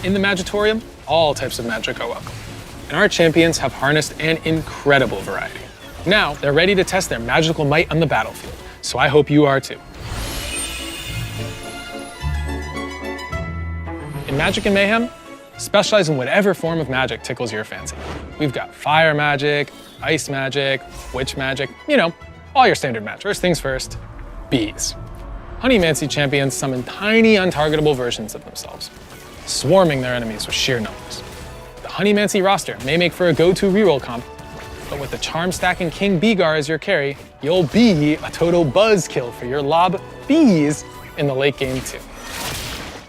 In the Magitorium, all types of magic are welcome. And our champions have harnessed an incredible variety. Now, they're ready to test their magical might on the battlefield, so I hope you are too. In Magic and Mayhem, specialize in whatever form of magic tickles your fancy. We've got fire magic, ice magic, witch magic, all your standard magic. First things first, bees. Honeymancy champions summon tiny, untargetable versions of themselves, swarming their enemies with sheer numbers. The Honeymancy roster may make for a go-to reroll comp, but with the charm-stacking King Beegar as your carry, you'll be a total buzzkill for your lob bees in the late game too.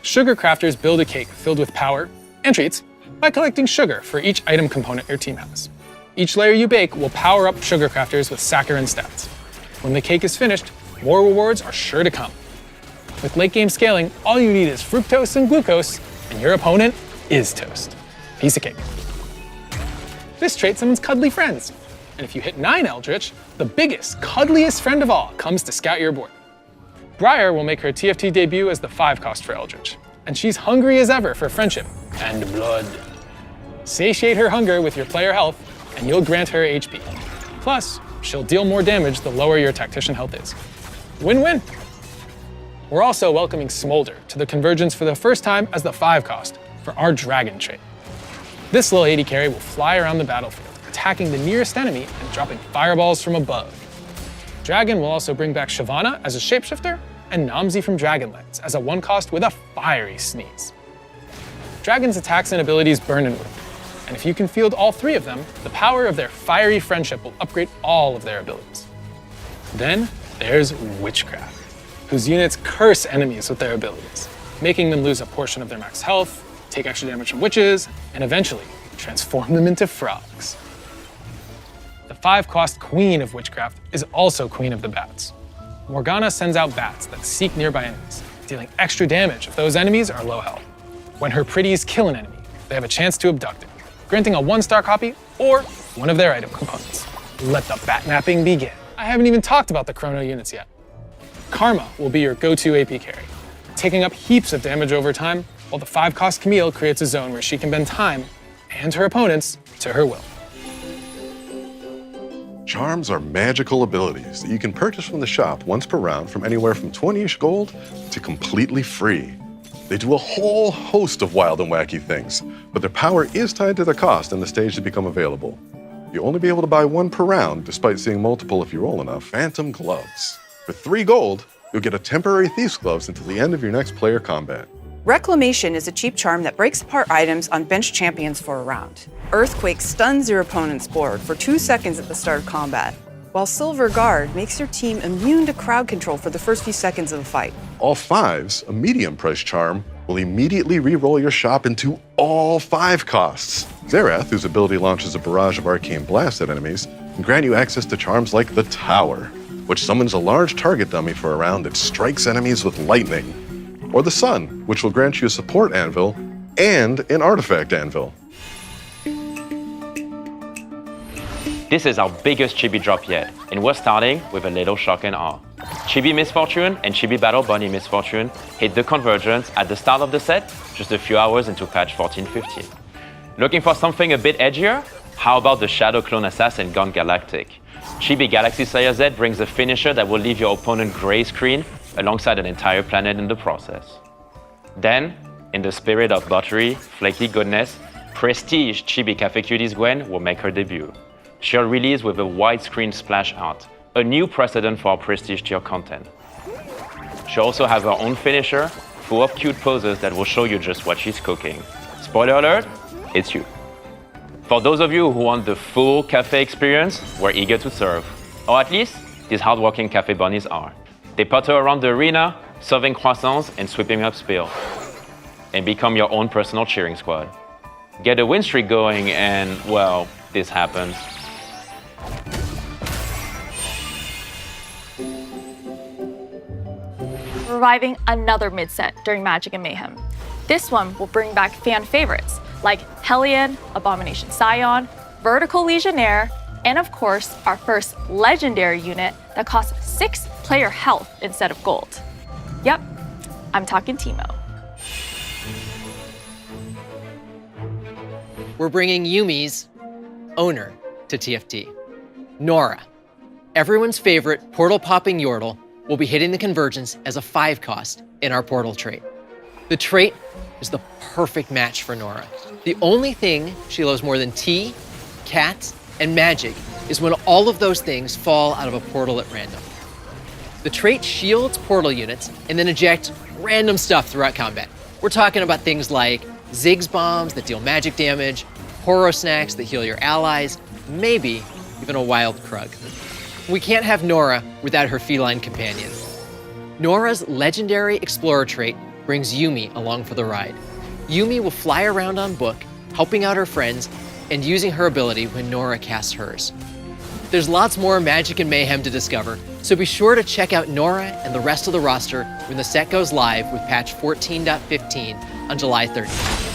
Sugar crafters build a cake filled with power and treats by collecting sugar for each item component your team has. Each layer you bake will power up sugar crafters with saccharine stats. When the cake is finished, more rewards are sure to come. With late game scaling, all you need is fructose and glucose, and your opponent is toast. Piece of cake. This trait summons cuddly friends. And if you hit 9 Eldritch, the biggest, cuddliest friend of all comes to scout your board. Briar will make her TFT debut as the 5-cost for Eldritch, and she's hungry as ever for friendship and blood. Satiate her hunger with your player health, and you'll grant her HP. Plus, she'll deal more damage the lower your tactician health is. Win-win. We're also welcoming Smolder to the Convergence for the first time as the 5-cost for our Dragon trait. This little 80 carry will fly around the battlefield, attacking the nearest enemy and dropping fireballs from above. Dragon will also bring back Shyvana as a shapeshifter and Namzi from Dragonlance as a 1-cost with a fiery sneeze. Dragon's attacks and abilities burn and wound, and if you can field all 3 of them, the power of their fiery friendship will upgrade all of their abilities. Then there's Witchcraft, whose units curse enemies with their abilities, making them lose a portion of their max health, take extra damage from witches, and eventually transform them into frogs. The 5-cost Queen of Witchcraft is also Queen of the Bats. Morgana sends out bats that seek nearby enemies, dealing extra damage if those enemies are low health. When her pretties kill an enemy, they have a chance to abduct it, granting a 1-star copy or one of their item components. Let the bat-napping begin. I haven't even talked about the Chrono units yet. Karma will be your go-to AP carry, taking up heaps of damage over time, while the 5-cost Camille creates a zone where she can bend time and her opponents to her will. Charms are magical abilities that you can purchase from the shop once per round from anywhere from 20-ish gold to completely free. They do a whole host of wild and wacky things, but their power is tied to the cost and the stage to become available. You'll only be able to buy 1 per round, despite seeing multiple if you roll enough. Phantom Gloves. For 3 gold, you'll get a temporary Thief's Gloves until the end of your next player combat. Reclamation is a cheap charm that breaks apart items on bench champions for a round. Earthquake stuns your opponent's board for 2 seconds at the start of combat, while Silver Guard makes your team immune to crowd control for the first few seconds of the fight. All 5s, a medium price charm, will immediately re-roll your shop into all 5 costs. Xerath, whose ability launches a barrage of arcane blasts at enemies, can grant you access to charms like the Tower, which summons a large target dummy for a round that strikes enemies with lightning. Or the Sun, which will grant you a support anvil and an artifact anvil. This is our biggest Chibi drop yet, and we're starting with a little shock and awe. Chibi Misfortune and Chibi Battle Bunny Misfortune hit the Convergence at the start of the set, just a few hours into patch 14.15. Looking for something a bit edgier? How about the Shadow Clone Assassin Gone Galactic? Chibi Galaxy Slayer Z brings a finisher that will leave your opponent gray screen alongside an entire planet in the process. Then, in the spirit of buttery, flaky goodness, Prestige Chibi Cafe Cuties Gwen will make her debut. She'll release with a widescreen splash art, a new precedent for our Prestige tier content. She'll also have her own finisher, full of cute poses that will show you just what she's cooking. Spoiler alert, it's you. For those of you who want the full cafe experience, we're eager to serve. Or at least, these hardworking cafe bunnies are. They putter around the arena, serving croissants and sweeping up spill. And become your own personal cheering squad. Get a win streak going and, well, this happens. Reviving another mid-set during Magic and Mayhem. This one will bring back fan favorites like Hellion, Abomination Scion, Vertical Legionnaire, and of course, our first legendary unit that costs 6 player health instead of gold. Yep, I'm talking Teemo. we're bringing Yumi's owner to TFT. Nora, everyone's favorite portal-popping Yordle, will be hitting the convergence as a 5-cost in our portal trait. The trait is the perfect match for Nora. The only thing she loves more than tea, cats, and magic is when all of those things fall out of a portal at random. The trait shields portal units and then ejects random stuff throughout combat. We're talking about things like Ziggs bombs that deal magic damage, Horo snacks that heal your allies, maybe even a wild Krug. We can't have Nora without her feline companion. Nora's legendary Explorer trait brings Yumi along for the ride. Yumi will fly around on Book, helping out her friends and using her ability when Nora casts hers. There's lots more Magic and Mayhem to discover, so be sure to check out Nora and the rest of the roster when the set goes live with patch 14.15 on July 30th.